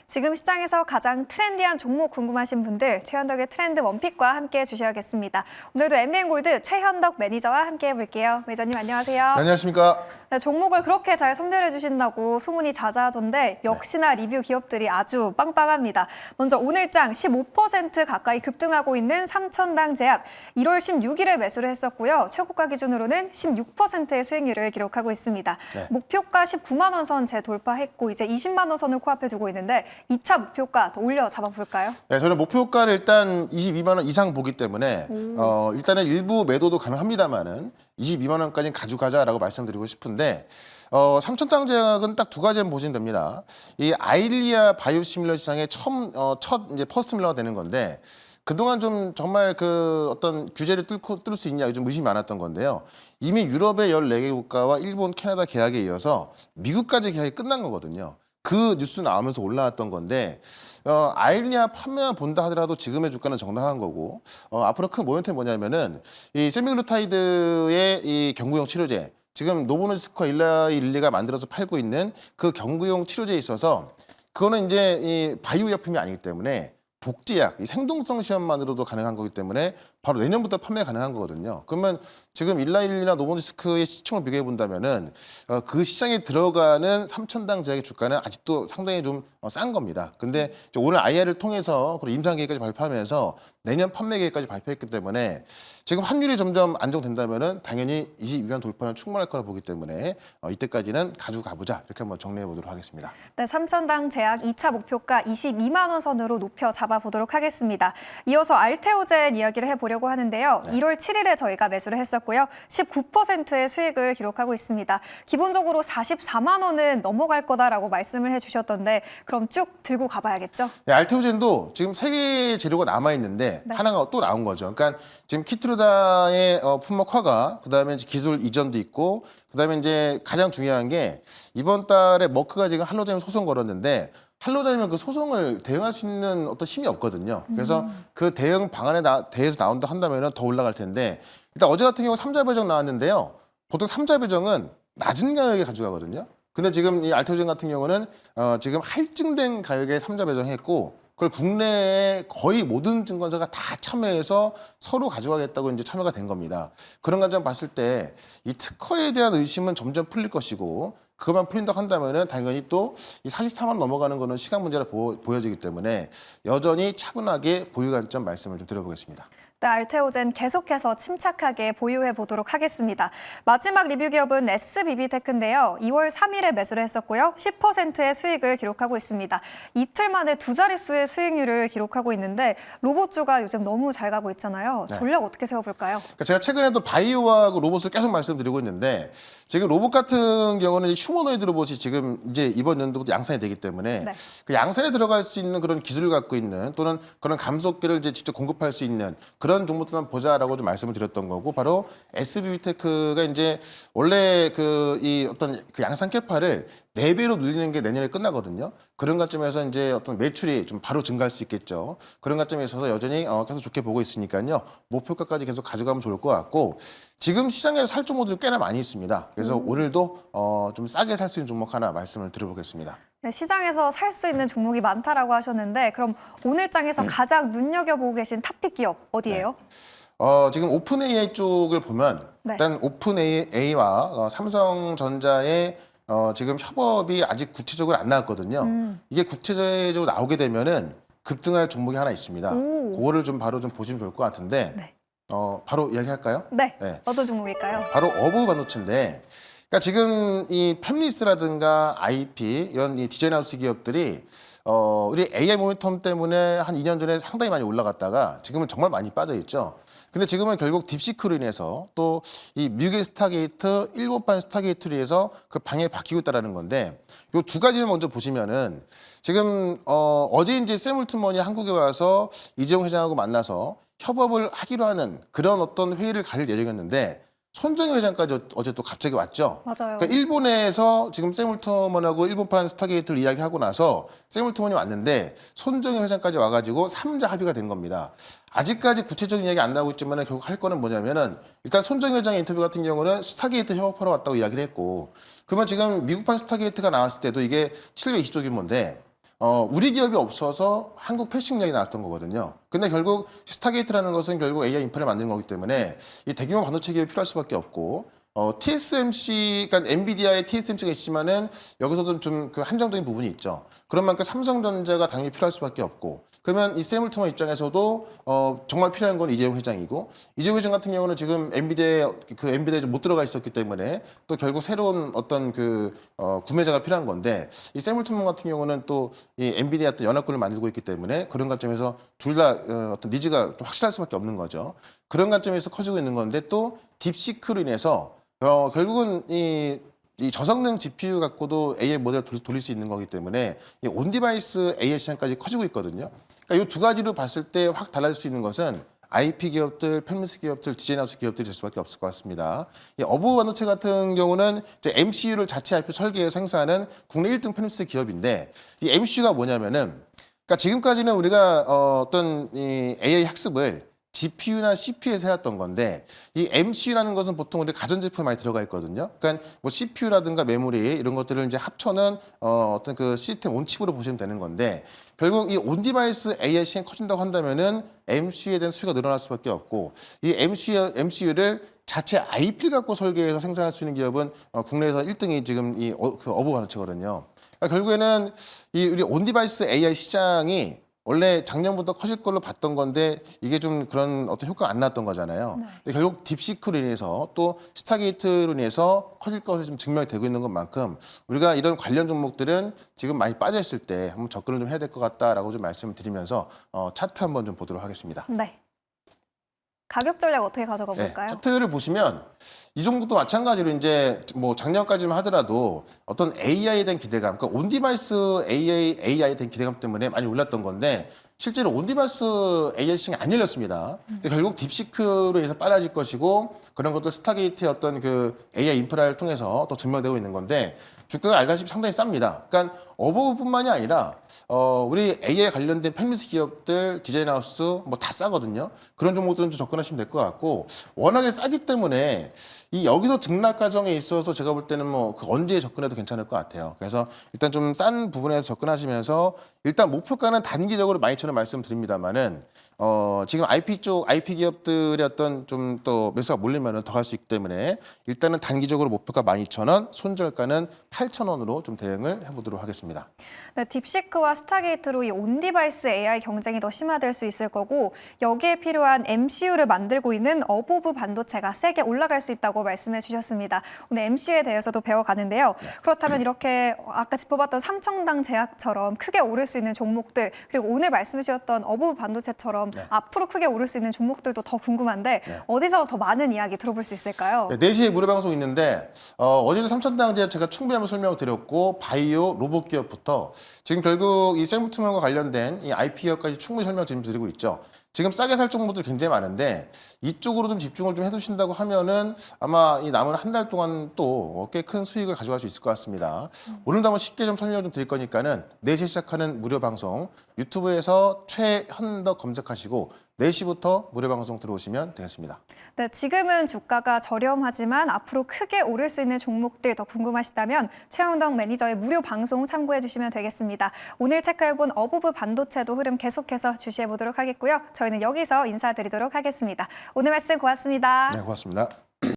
지금 시장에서 가장 트렌디한 종목 궁금하신 분들 최현덕의 트렌드 원픽과 함께 해주셔야겠습니다. 오늘도 MBN골드 최현덕 매니저와 함께 해볼게요. 매니저님 안녕하세요. 네, 안녕하십니까. 네, 종목을 그렇게 잘 선별해 주신다고 소문이 자자하던데 역시나 리뷰 기업들이 아주 빵빵합니다. 먼저 오늘장 15% 가까이 급등하고 있는 삼천당 제약 1월 16일에 매수를 했었고요. 최고가 기준으로는 16%의 수익률을 기록하고 있습니다. 네. 목표가 19만 원 선 재돌파했고 이제 20만 원 선을 코앞에 두고 있는데 2차 목표가 더 올려 잡아볼까요? 네, 저는 목표가를 일단 22만 원 이상 보기 때문에 일단은 일부 매도도 가능합니다만은 22만 원까지는 가져가자라고 말씀드리고 싶은데 삼천당 제약은 딱 두 가지만 보시면 됩니다. 이 아일리아 바이오시밀러 시장의 첫 이제 퍼스트 밀러가 되는 건데 그동안 좀 정말 그 어떤 규제를 뚫을 수 있냐 좀 의심이 많았던 건데요. 이미 유럽의 14개 국가와 일본, 캐나다 계약에 이어서 미국까지 계약이 끝난 거거든요. 그 뉴스 나오면서 올라왔던 건데 아일리아 판매만 본다 하더라도 지금의 주가는 정당한 거고 앞으로 큰 모멘텀이 뭐냐면은 이 세미글루타이드의 이 경구용 치료제 지금 노보노디스크와 일라일리가 만들어서 팔고 있는 그 경구용 치료제에 있어서 그거는 이제 이 바이오薬品이 아니기 때문에 복제약, 이 생동성 시험만으로도 가능한 거기 때문에 바로 내년부터 판매 가능한 거거든요. 그러면 지금 일라일리나 노보노디스크의 시총을 비교해 본다면은 그 시장에 들어가는 삼천당 제약의 주가는 아직도 상당히 좀 싼 겁니다. 근데 오늘 IR을 통해서 그리고 임상 계획까지 발표하면서 내년 판매 계획까지 발표했기 때문에 지금 환율이 점점 안정된다면은 당연히 22만 돌파는 충분할 거라 보기 때문에 이때까지는 가지고 가보자 이렇게 한번 정리해 보도록 하겠습니다. 네, 삼천당 제약 2차 목표가 22만 원 선으로 높여 잡아보도록 하겠습니다. 이어서 알테오젠 이야기를 해보려고 하는데요. 네. 1월 7일에 저희가 매수를 했었고요. 19%의 수익을 기록하고 있습니다. 기본적으로 44만 원은 넘어갈 거다라고 말씀을 해주셨던데 그럼 쭉 들고 가봐야겠죠? 네, 알테오젠도 지금 세 개의 재료가 남아 있는데 네. 하나가 또 나온 거죠. 그러니까 지금 키트루다의 품목 허가, 그다음에 이제 기술 이전도 있고, 그다음에 이제 가장 중요한 게 이번 달에 머크가 지금 할로젠 소송 걸었는데 할로젠이면 그 소송을 대응할 수 있는 어떤 힘이 없거든요. 그래서 그 대응 방안에 대해서 나온다 한다면 더 올라갈 텐데 일단 어제 같은 경우 삼자 배정 나왔는데요. 보통 삼자 배정은 낮은 가격에 가져가거든요. 근데 지금 이 알테오젠 같은 경우는 지금 할증된 가격에 삼자 배정했고 그걸 국내의 거의 모든 증권사가 다 참여해서 서로 가져가겠다고 이제 참여가 된 겁니다. 그런 관점 봤을 때 이 특허에 대한 의심은 점점 풀릴 것이고 그것만 풀린다고 한다면은 당연히 또 이 44만 원 넘어가는 거는 시간 문제라 보여지기 때문에 여전히 차분하게 보유 관점 말씀을 좀 드려보겠습니다. 네, 알테오젠 계속해서 침착하게 보유해 보도록 하겠습니다. 마지막 리뷰 기업은 SBB테크인데요. 2월 3일에 매수를 했었고요. 10%의 수익을 기록하고 있습니다. 이틀 만에 두 자릿수의 수익률을 기록하고 있는데 로봇주가 요즘 너무 잘 가고 있잖아요. 전략 어떻게 세워볼까요? 그러니까 제가 최근에도 바이오하고 로봇을 계속 말씀드리고 있는데 지금 로봇 같은 경우는 휴머노이드 로봇이 지금 이제 이번 연도부터 양산이 되기 때문에 네. 그 양산에 들어갈 수 있는 그런 기술을 갖고 있는 또는 그런 감속기를 이제 직접 공급할 수 있는 그런 종목들만 보자라고 좀 말씀을 드렸던 거고 바로 SBB테크가 이제 원래 이 어떤 그 양산 캐파를 4배로 늘리는 게 내년에 끝나거든요. 그런 관점에서 이제 어떤 매출이 좀 바로 증가할 수 있겠죠. 그런 관점에 있어서 여전히 계속 좋게 보고 있으니까요. 목표가까지 계속 가져가면 좋을 것 같고 지금 시장에서 살 종목들이 꽤나 많이 있습니다. 그래서 오늘도 좀 싸게 살 수 있는 종목 하나 말씀을 드려보겠습니다. 네, 시장에서 살 수 있는 종목이 많다라고 하셨는데 그럼 오늘 장에서 가장 눈여겨보고 계신 탑픽 기업 어디예요? 지금 오픈 AI 쪽을 보면 네. 일단 오픈 AI와 삼성전자의 지금 협업이 아직 구체적으로 안 나왔거든요. 이게 구체적으로 나오게 되면은 급등할 종목이 하나 있습니다. 그거를 좀 바로 좀 보시면 좋을 것 같은데 네. 바로 이야기할까요? 네. 네. 어떤 종목일까요? 바로 어브 반도체인데 그러니까 지금 이 팹리스라든가 IP 이런 이 디자인 하우스 기업들이 우리 AI 모멘텀 때문에 한 2년 전에 상당히 많이 올라갔다가 지금은 정말 많이 빠져 있죠. 근데 지금은 결국 딥시크로 인해서 또 이 미국의 스타게이트, 일본판 스타게이트로 인해서 그 방향이 바뀌고 있다는 건데 요 두 가지를 먼저 보시면은 지금 어제 이제 샘 올트먼이 한국에 와서 이재용 회장하고 만나서 협업을 하기로 하는 그런 어떤 회의를 가질 예정이었는데 손정희 회장까지 어제 또 갑자기 왔죠. 맞아요. 그러니까 일본에서 지금 샘 올트먼하고 일본판 스타게이트를 이야기하고 나서 샘 올트먼이 왔는데 손정희 회장까지 와가지고 3자 합의가 된 겁니다. 아직까지 구체적인 이야기 안 나오고 있지만 결국 할 거는 뭐냐면은 일단 손정희 회장의 인터뷰 같은 경우는 스타게이트 협업하러 왔다고 이야기를 했고 그러면 지금 미국판 스타게이트가 나왔을 때도 이게 720조 규모인데 우리 기업이 없어서 한국 패싱량이 나왔던 거거든요. 근데 결국 스타게이트라는 것은 결국 AI 인프라를 만드는 거기 때문에 이 대규모 반도체 기업이 필요할 수밖에 없고 TSMC, 그러니까 엔비디아의 TSMC가 있지만은 여기서도 좀 그 한정적인 부분이 있죠. 그런 만큼 삼성전자가 당연히 필요할 수밖에 없고 그러면 이 세물트먼 입장에서도 정말 필요한 건 이재용 회장이고 이재용 회장 같은 경우는 지금 엔비디아에 못 들어가 있었기 때문에 또 결국 새로운 어떤 구매자가 필요한 건데 이 세물트먼 같은 경우는 또 이 엔비디아 또 연합군을 만들고 있기 때문에 그런 관점에서 둘 다 어떤 니즈가 좀 확실할 수밖에 없는 거죠. 그런 관점에서 커지고 있는 건데 또 딥시크로 인해서 결국은 이 저성능 GPU 갖고도 AI 모델을 돌릴 수 있는 거기 때문에 이 온디바이스 AI 시장까지 커지고 있거든요. 그러니까 이 두 가지로 봤을 때 확 달라질 수 있는 것은 IP 기업들, 팹리스 기업들, 디자인하우스 기업들이 될 수밖에 없을 것 같습니다. 이 어부 반도체 같은 경우는 이제 MCU를 자체 IP 설계해서 생산하는 국내 1등 팹리스 기업인데 이 MCU가 뭐냐면은 그러니까 지금까지는 우리가 어떤 이 AI 학습을 GPU나 CPU에서 해왔던 건데 이 MCU라는 것은 보통 우리 가전제품에 많이 들어가 있거든요. 그러니까 뭐 CPU라든가 메모리 이런 것들을 이제 합쳐는 어떤 그 시스템 온칩으로 보시면 되는 건데 결국 이 온디바이스 AI 시장이 커진다고 한다면은 MCU에 대한 수요가 늘어날 수밖에 없고 이 MCU를 자체 IP를 갖고 설계해서 생산할 수 있는 기업은 국내에서 1등이 지금 이 어부 반도체거든요. 그러니까 결국에는 이 우리 온디바이스 AI 시장이 원래 작년부터 커질 걸로 봤던 건데 이게 좀 그런 어떤 효과가 안 났던 거잖아요. 네. 근데 결국 딥시크로 인해서 또 스타게이트로 인해서 커질 것이 좀 증명이 되고 있는 것만큼 우리가 이런 관련 종목들은 지금 많이 빠져 있을 때 한번 접근을 좀 해야 될 것 같다라고 좀 말씀을 드리면서 차트 한번 좀 보도록 하겠습니다. 네. 가격 전략 어떻게 가져가 볼까요? 차트를 보시면 이 종목도 마찬가지로 이제 뭐 작년까지만 하더라도 어떤 AI에 대한 기대감, 그러니까 온디바이스 AI에 대한 기대감 때문에 많이 올랐던 건데 실제로 온디바이스 AI 시장이 안 열렸습니다. 근데 결국 딥시크로 해서 빨라질 것이고 그런 것도 스타게이트의 어떤 그 AI 인프라를 통해서 또 증명되고 있는 건데 주가가 알다시피 상당히 쌉니다. 그러니까 어버브뿐만이 아니라 우리 AI 관련된 팹리스 기업들, 디자인하우스 뭐 다 싸거든요. 그런 종목들은 좀 접근하시면 될 것 같고 워낙에 싸기 때문에 이 여기서 등락 과정에 있어서 제가 볼 때는 뭐 그 언제 접근해도 괜찮을 것 같아요. 그래서 일단 좀 싼 부분에서 접근하시면서 일단 목표가는 단기적으로 12,000원 말씀드립니다만은 지금 IP 기업들의 어떤 좀 또 매수가 몰리면은 더 갈 수 있기 때문에 일단은 단기적으로 목표가 12,000원, 손절가는 8,000원으로 좀 대응을 해보도록 하겠습니다. 네, 딥시크와 스타게이트로 이 온디바이스 AI 경쟁이 더 심화될 수 있을 거고 여기에 필요한 MCU를 만들고 있는 어보브 반도체가 세게 올라갈 수 있다고 말씀해 주셨습니다. 오늘 MCU에 대해서도 배워가는데요. 그렇다면 이렇게 아까 짚어봤던 삼청당 제약처럼 크게 오를 수 있는 종목들 그리고 오늘 말씀해 주셨던 어보브 반도체처럼 앞으로 크게 오를 수 있는 종목들도 더 궁금한데 어디서 더 많은 이야기 들어볼 수 있을까요? 4시에 무료방송 있는데 어제도 삼천당 제약 제가 충분히 한번 설명을 드렸고 바이오, 로봇 기업부터 지금 결국 이 세무트먼과 관련된 이 IP 기업까지 충분히 설명 지금 드리고 있죠. 지금 싸게 살 종목들 굉장히 많은데 이쪽으로 좀 집중을 좀 해두신다고 하면은 아마 이 남은 한 달 동안 또 꽤 큰 수익을 가져갈 수 있을 것 같습니다. 오늘도 한번 쉽게 좀 설명을 좀 드릴 거니까는 4시에 시작하는 무료 방송 유튜브에서 최현덕 검색하시고 4시부터 무료 방송 들어오시면 되겠습니다. 네, 지금은 주가가 저렴하지만 앞으로 크게 오를 수 있는 종목들 더 궁금하시다면 최영덕 매니저의 무료 방송 참고해 주시면 되겠습니다. 오늘 체크해본 어보브 반도체도 흐름 계속해서 주시해 보도록 하겠고요. 저희는 여기서 인사드리도록 하겠습니다. 오늘 말씀 고맙습니다. 네, 고맙습니다.